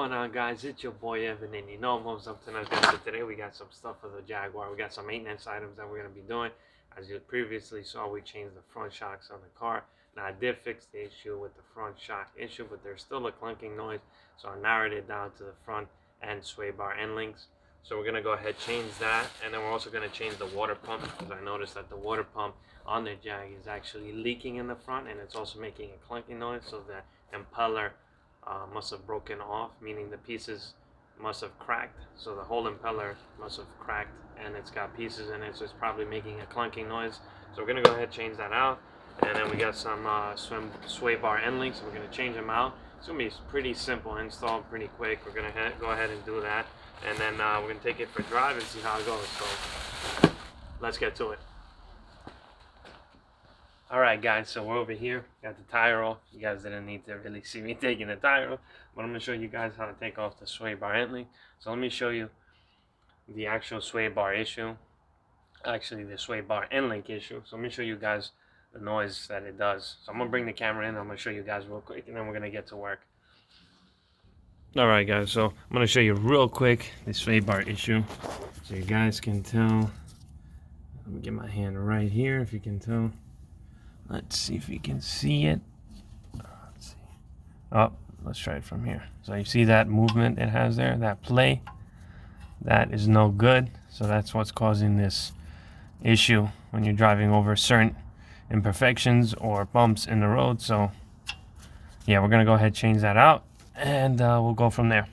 going on, guys? It's your boy Evan, and you know most of tonight's video. Today we got some stuff for the Jaguar. We got some maintenance items that we're going to be doing. As you previously saw, we changed the front shocks on the car. Now I did fix the issue with the front shock issue, but there's still a clunking noise, so I narrowed it down to the front and sway bar end links. So we're going to go ahead change that, and then we're also going to change the water pump, because I noticed that the water pump on the Jag is actually leaking in the front, and it's also making a clunking noise. So the impeller must have broken off, meaning the pieces must have cracked. So the whole impeller must have cracked, and it's got pieces in it, so it's probably making a clunking noise. So we're gonna go ahead and change that out. And then we got some sway bar end links. We're gonna change them out. It's gonna be pretty simple install, pretty quick. We're gonna go ahead and do that, and then we're gonna take it for a drive and see how it goes. So let's get to it. Alright guys, so we're over here, got the tire off. You guys didn't need to really see me taking the tire off, but I'm going to show you guys how to take off the sway bar end link. So let me show you the actual sway bar issue, actually the sway bar end link issue. So let me show you guys the noise that it does. So I'm going to bring the camera in, I'm going to show you guys real quick, and then we're going to get to work. Alright guys, so I'm going to show you real quick the sway bar issue, so you guys can tell. Let me get my hand right here if you can tell. Let's see if you can see it. Let's see. Oh, let's try it from here. So you see that movement it has there, that play? That is no good. So that's what's causing this issue when you're driving over certain imperfections or bumps in the road. So yeah, we're gonna go ahead and change that out, and we'll go from there.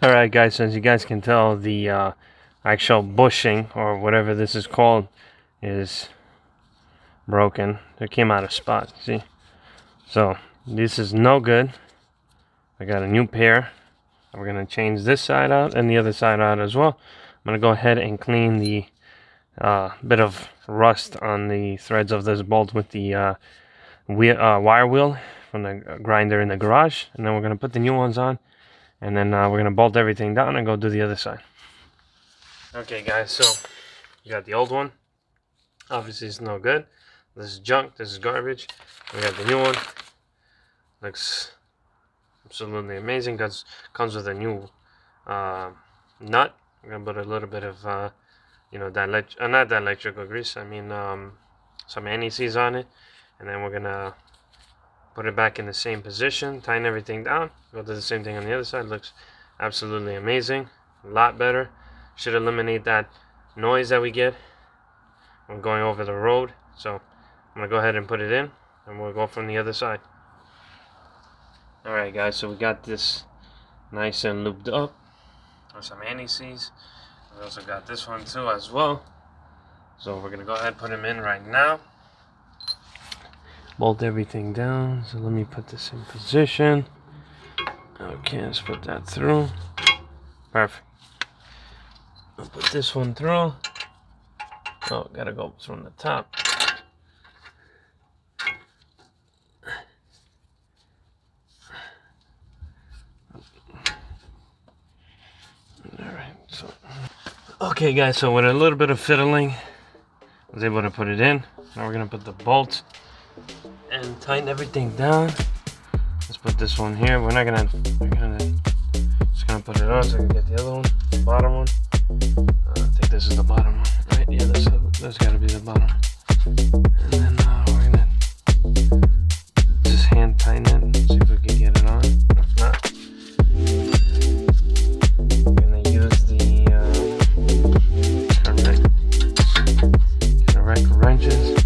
Alright guys, as you guys can tell, the actual bushing, or whatever this is called, is broken. It came out of spot, see? So, this is no good. I got a new pair. We're going to change this side out and the other side out as well. I'm going to go ahead and clean the bit of rust on the threads of this bolt with the wire wheel from the grinder in the garage. And then we're going to put the new ones on. And then we're going to bolt everything down and go do the other side. Okay guys, so you got the old one. Obviously it's no good. This is junk, this is garbage. We got the new one. Looks absolutely amazing. Comes with a new nut. We're going to put a little bit of, not dielectrical grease, I mean some anti-seize on it. And then we're going to put it back in the same position, tighten everything down, go do the same thing on the other side. Looks absolutely amazing, a lot better. Should eliminate that noise that we get when going over the road. So I'm gonna go ahead and put it in, and we'll go from the other side. Alright guys, so we got this nice and looped up with some anti-seize. We also got this one too as well. So we're gonna go ahead and put them in right now. Bolt everything down. So let me put this in position. Okay, let's put that through. Perfect. I'll put this one through. Oh, gotta go from the top. Alright, so okay guys, so with a little bit of fiddling, I was able to put it in. Now we're gonna put the bolts and tighten everything down. Let's put this one here. We're just gonna put it on so I can get the other one, the bottom one. I think this is the bottom one, right? Yeah, that's gotta be the bottom. And then we're gonna just hand tighten it, see if we can get it on. If not, I'm gonna use the correct wrenches.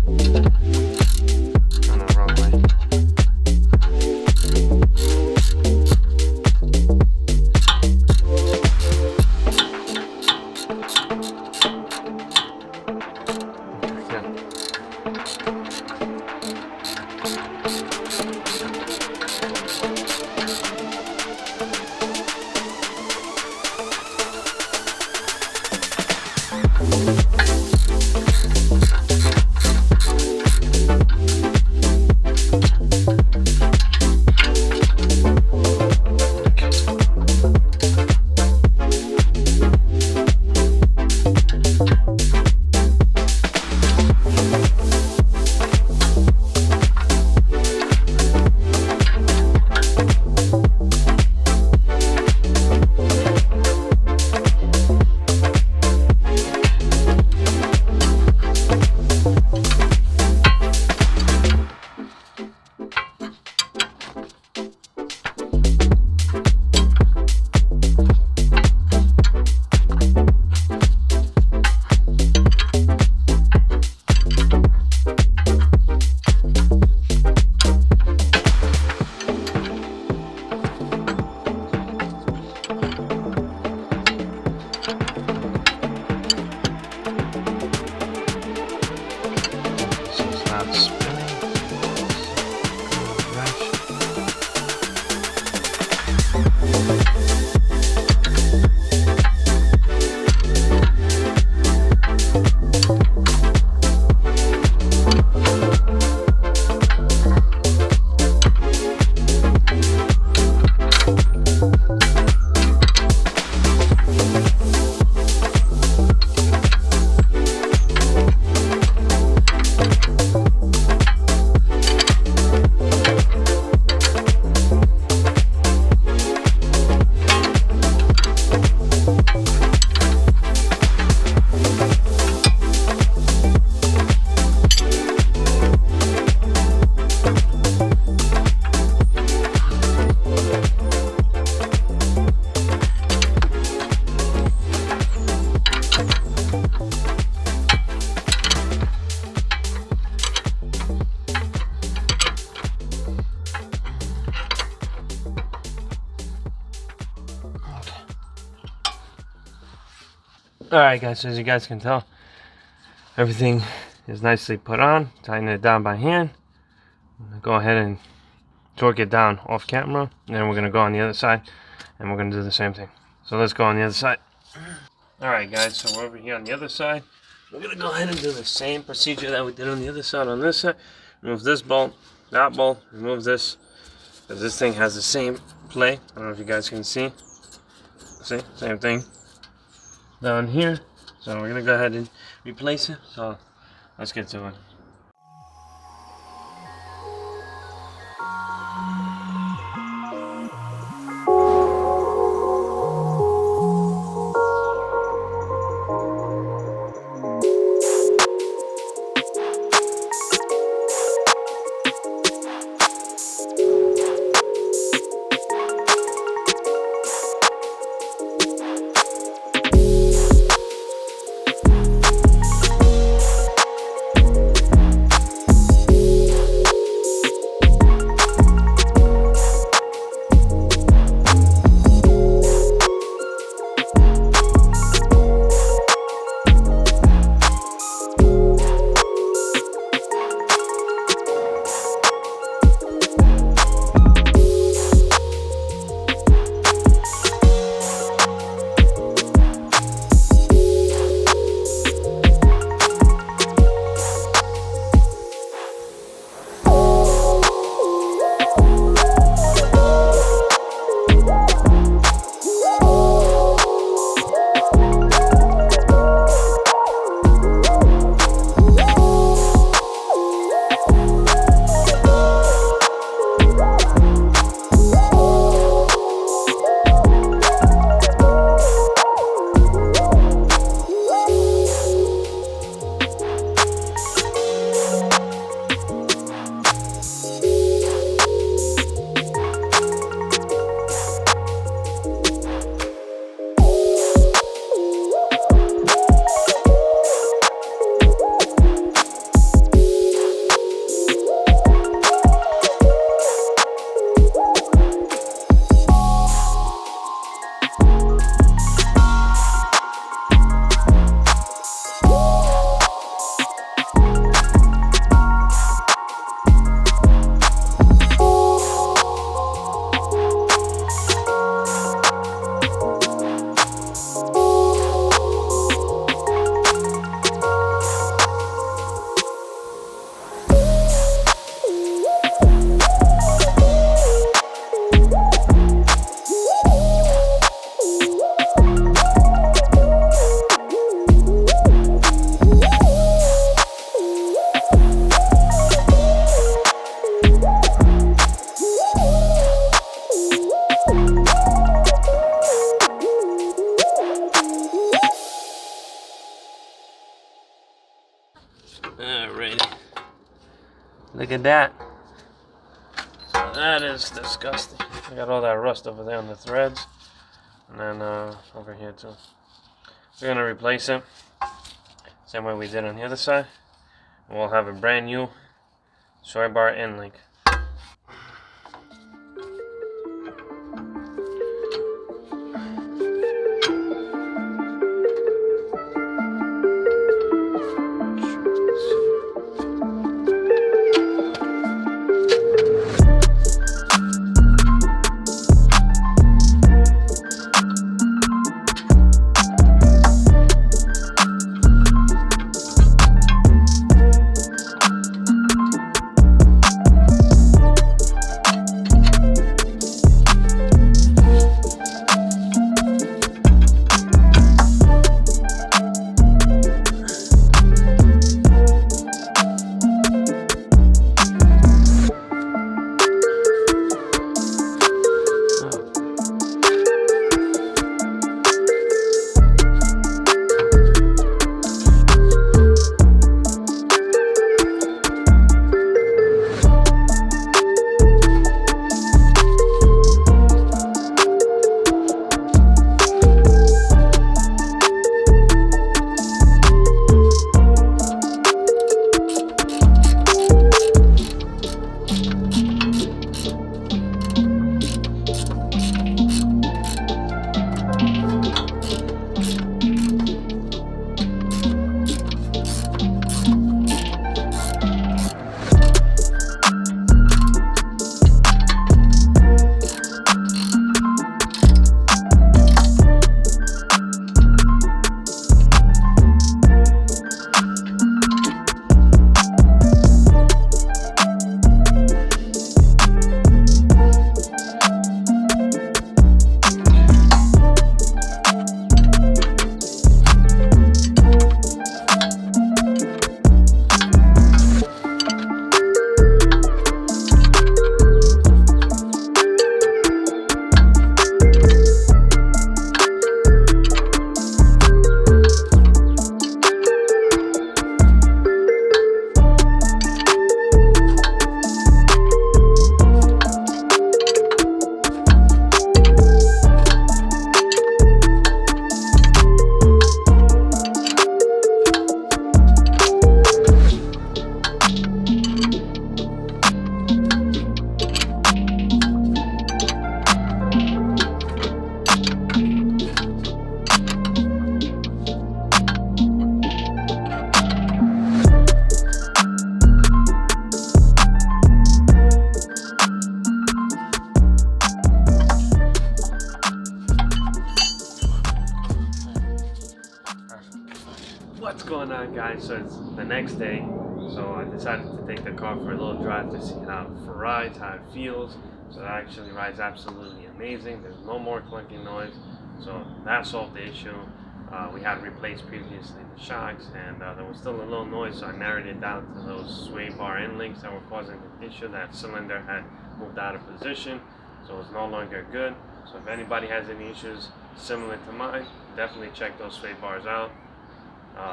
Alright guys, so as you guys can tell, everything is nicely put on. Tighten it down by hand. Go ahead and torque it down off camera, and then we're going to go on the other side and we're going to do the same thing. So let's go on the other side. Alright guys, so we're over here on the other side. We're going to go ahead and do the same procedure that we did on the other side. On this side, remove this bolt, that bolt, remove this, because this thing has the same play. I don't know if you guys can see. See, same thing down here. So we're going to go ahead and replace it. So let's get to it. Alrighty. Look at that. That is disgusting. I got all that rust over there on the threads. And then over here too. We're going to replace it. Same way we did on the other side. And we'll have a brand new sway bar end link. What's going on, guys? So it's the next day, so I decided to take the car for a little drive to see how it rides, how it feels. So it actually rides absolutely amazing. There's no more clunking noise, so that solved the issue. We had replaced previously the shocks, and there was still a little noise, so I narrowed it down to those sway bar end links that were causing the issue. That cylinder had moved out of position, so it's no longer good. So if anybody has any issues similar to mine, definitely check those sway bars out.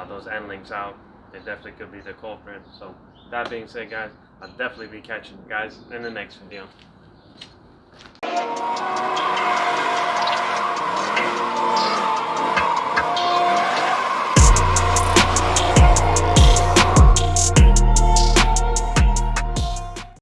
Those end links out. They definitely could be the culprit. So that being said, guys, I'll definitely be catching you guys in the next video.